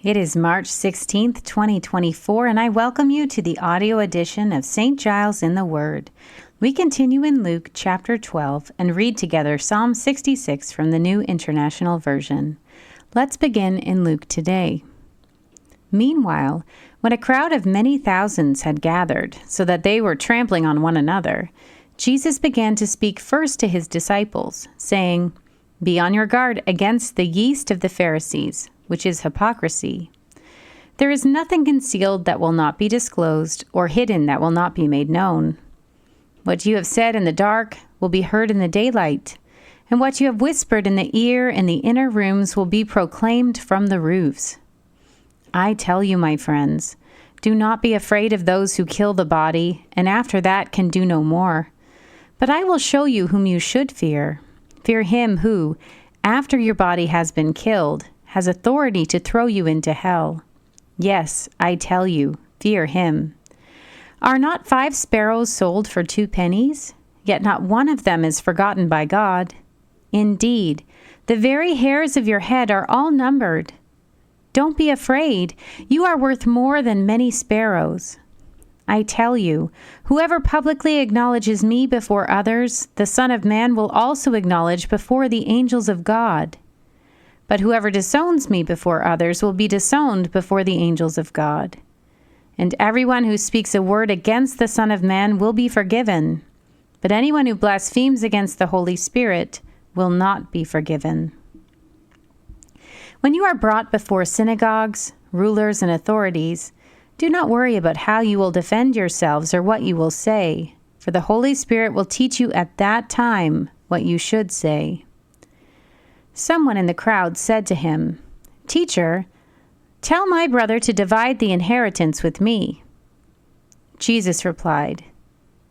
It is March 16th, 2024, and I welcome you to the audio edition of St. Giles in the Word. We continue in Luke chapter 12 and read together Psalm 66 from the New International Version. Let's begin in Luke today. Meanwhile, when a crowd of many thousands had gathered, so that they were trampling on one another, Jesus began to speak first to his disciples, saying, "Be on your guard against the yeast of the Pharisees, which is hypocrisy. There is nothing concealed that will not be disclosed, or hidden that will not be made known. What you have said in the dark will be heard in the daylight, and what you have whispered in the ear in the inner rooms will be proclaimed from the roofs. I tell you, my friends, do not be afraid of those who kill the body, and after that can do no more. But I will show you whom you should fear. Fear him who, after your body has been killed, has authority to throw you into hell. Yes, I tell you, fear him. Are not 5 sparrows sold for 2 pennies? Yet not one of them is forgotten by God. Indeed, the very hairs of your head are all numbered. Don't be afraid. You are worth more than many sparrows. I tell you, whoever publicly acknowledges me before others, the Son of Man will also acknowledge before the angels of God. But whoever disowns me before others will be disowned before the angels of God. And everyone who speaks a word against the Son of Man will be forgiven, but anyone who blasphemes against the Holy Spirit will not be forgiven. When you are brought before synagogues, rulers, and authorities, do not worry about how you will defend yourselves or what you will say, for the Holy Spirit will teach you at that time what you should say." Someone in the crowd said to him, "Teacher, tell my brother to divide the inheritance with me." Jesus replied,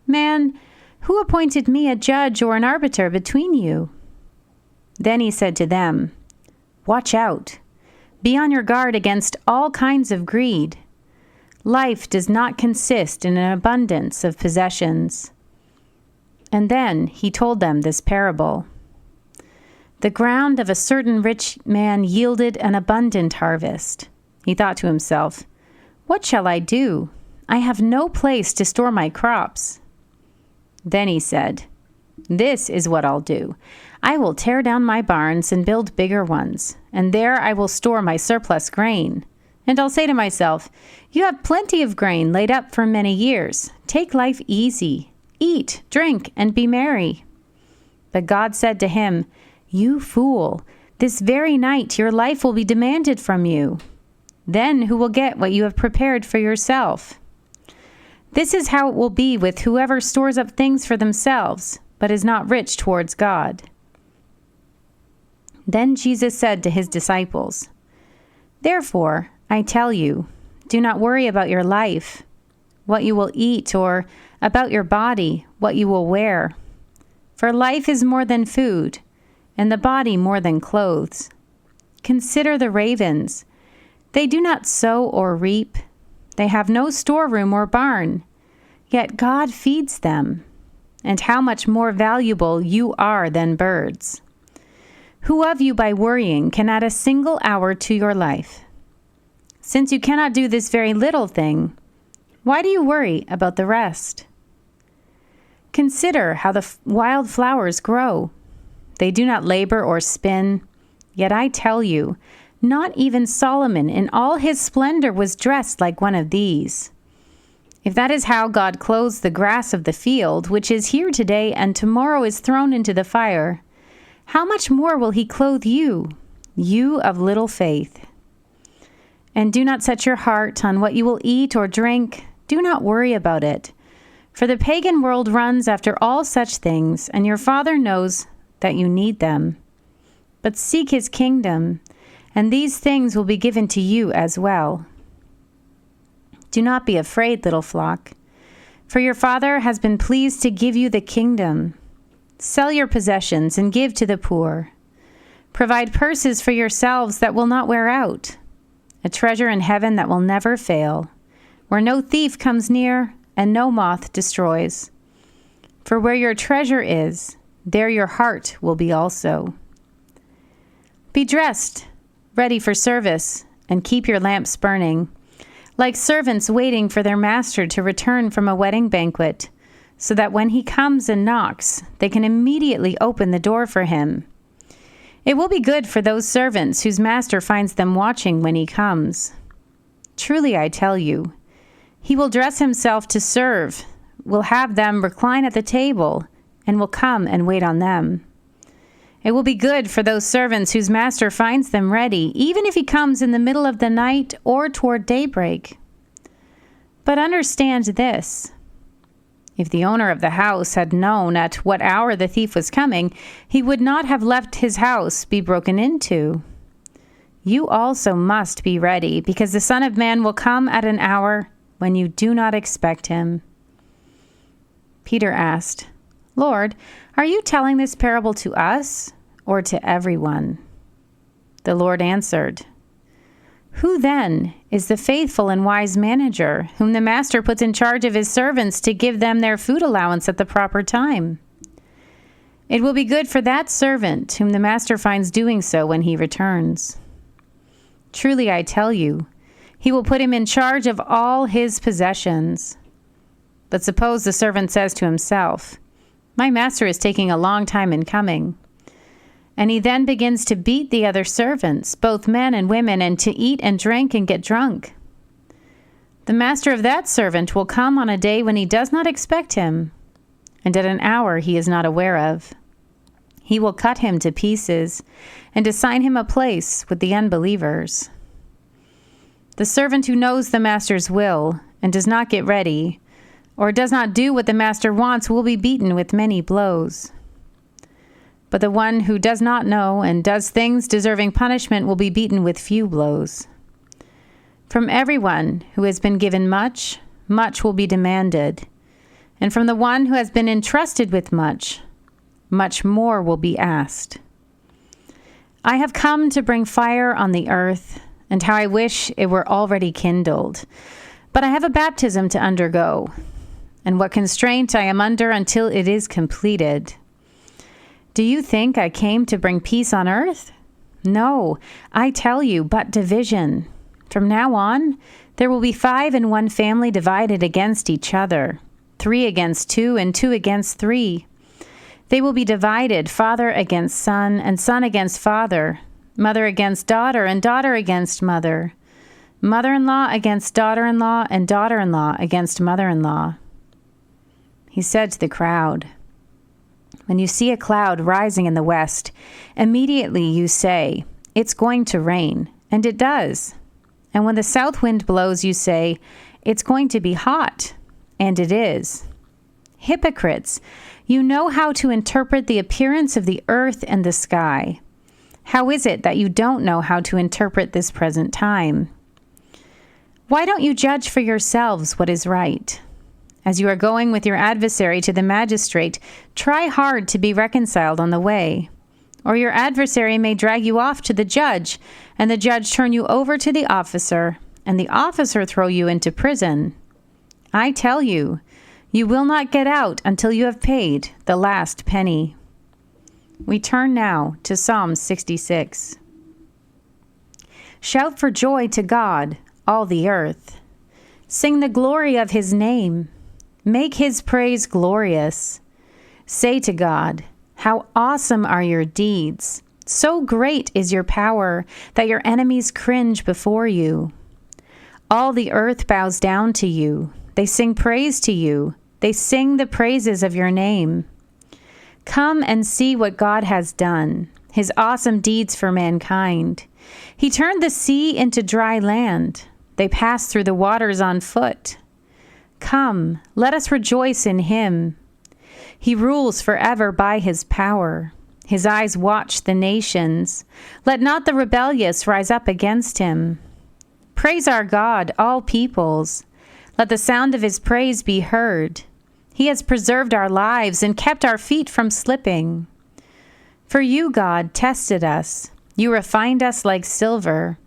"Man, who appointed me a judge or an arbiter between you?" Then he said to them, "Watch out. Be on your guard against all kinds of greed. Life does not consist in an abundance of possessions." And then he told them this parable. The ground of a certain rich man yielded an abundant harvest. He thought to himself, "What shall I do? I have no place to store my crops." Then he said, "This is what I'll do. I will tear down my barns and build bigger ones, and there I will store my surplus grain. And I'll say to myself, 'You have plenty of grain laid up for many years. Take life easy. Eat, drink, and be merry.' But God said to him, 'You fool, this very night your life will be demanded from you. Then who will get what you have prepared for yourself?' This is how it will be with whoever stores up things for themselves, but is not rich towards God." Then Jesus said to his disciples, "Therefore, I tell you, do not worry about your life, what you will eat, or about your body, what you will wear. For life is more than food, and the body more than clothes. Consider the ravens. They do not sow or reap. They have no storeroom or barn, yet God feeds them. And how much more valuable you are than birds. Who of you by worrying can add a single hour to your life? Since you cannot do this very little thing, why do you worry about the rest? Consider how the wild flowers grow. They do not labor or spin, yet I tell you, not even Solomon in all his splendor was dressed like one of these. If that is how God clothes the grass of the field, which is here today and tomorrow is thrown into the fire, how much more will he clothe you, you of little faith? And do not set your heart on what you will eat or drink. Do not worry about it. For the pagan world runs after all such things, and your Father knows that you need them. But seek his kingdom, and these things will be given to you as well. Do not be afraid, little flock, for your Father has been pleased to give you the kingdom. Sell your possessions and give to the poor. Provide purses for yourselves that will not wear out, a treasure in heaven that will never fail, where no thief comes near and no moth destroys. For where your treasure is, there your heart will be also. Be dressed, ready for service, and keep your lamps burning, like servants waiting for their master to return from a wedding banquet, so that when he comes and knocks, they can immediately open the door for him. It will be good for those servants whose master finds them watching when he comes. Truly, I tell you, he will dress himself to serve, will have them recline at the table, and will come and wait on them. It will be good for those servants whose master finds them ready, even if he comes in the middle of the night or toward daybreak. But understand this: if the owner of the house had known at what hour the thief was coming, he would not have left his house be broken into. You also must be ready, because the Son of Man will come at an hour when you do not expect him. Peter asked, Lord, are you telling this parable to us or to everyone? The Lord answered, Who then is the faithful and wise manager whom the master puts in charge of his servants to give them their food allowance at the proper time? It will be good for that servant whom the master finds doing so when he returns. Truly, I tell you, he will put him in charge of all his possessions. But suppose the servant says to himself, My master is taking a long time in coming. And he then begins to beat the other servants, both men and women, and to eat and drink and get drunk. The master of that servant will come on a day when he does not expect him, and at an hour he is not aware of. He will cut him to pieces and assign him a place with the unbelievers. The servant who knows the master's will and does not get ready, or does not do what the master wants, will be beaten with many blows. But the one who does not know and does things deserving punishment will be beaten with few blows. From everyone who has been given much, much will be demanded. And from the one who has been entrusted with much, much more will be asked. I have come to bring fire on the earth, and how I wish it were already kindled. But I have a baptism to undergo, and what constraint I am under until it is completed. Do you think I came to bring peace on earth? No, I tell you, but division. From now on, there will be 5 in one family divided against each other, 3 against 2, and 2 against 3. They will be divided, father against son, and son against father, mother against daughter, and daughter against mother, mother-in-law against daughter-in-law, and daughter-in-law against mother-in-law. He said to the crowd, When you see a cloud rising in the west, immediately you say, It's going to rain, and it does. And when the south wind blows, you say, It's going to be hot, and it is. Hypocrites, you know how to interpret the appearance of the earth and the sky. How is it that you don't know how to interpret this present time? Why don't you judge for yourselves what is right? As you are going with your adversary to the magistrate, try hard to be reconciled on the way. Or your adversary may drag you off to the judge, and the judge turn you over to the officer, and the officer throw you into prison. I tell you, you will not get out until you have paid the last penny. We turn now to Psalm 66. Shout for joy to God, all the earth. Sing the glory of his name. Make his praise glorious. Say to God, how awesome are your deeds. So great is your power that your enemies cringe before you. All the earth bows down to you. They sing praise to you. They sing the praises of your name. Come and see what God has done, his awesome deeds for mankind. He turned the sea into dry land. They passed through the waters on foot. Come, let us rejoice in him. He rules forever by his power. His eyes watch the nations. Let not the rebellious rise up against him. Praise our God, all peoples. Let the sound of his praise be heard. He has preserved our lives and kept our feet from slipping. For you, God, tested us. You refined us like silver.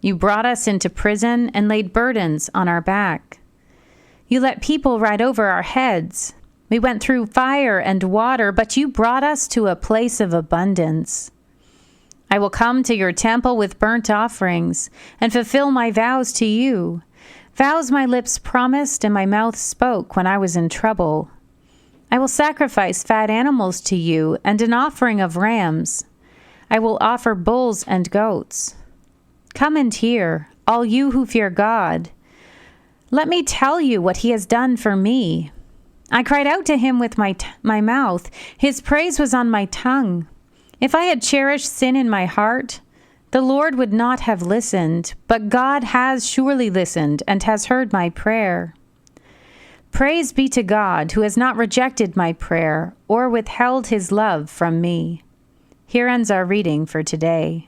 You brought us into prison and laid burdens on our back. You let people ride over our heads. We went through fire and water, but you brought us to a place of abundance. I will come to your temple with burnt offerings and fulfill my vows to you, vows my lips promised and my mouth spoke when I was in trouble. I will sacrifice fat animals to you and an offering of rams. I will offer bulls and goats. Come and hear, all you who fear God. Let me tell you what he has done for me. I cried out to him with my mouth. His praise was on my tongue. If I had cherished sin in my heart, the Lord would not have listened, but God has surely listened and has heard my prayer. Praise be to God, who has not rejected my prayer or withheld his love from me. Here ends our reading for today.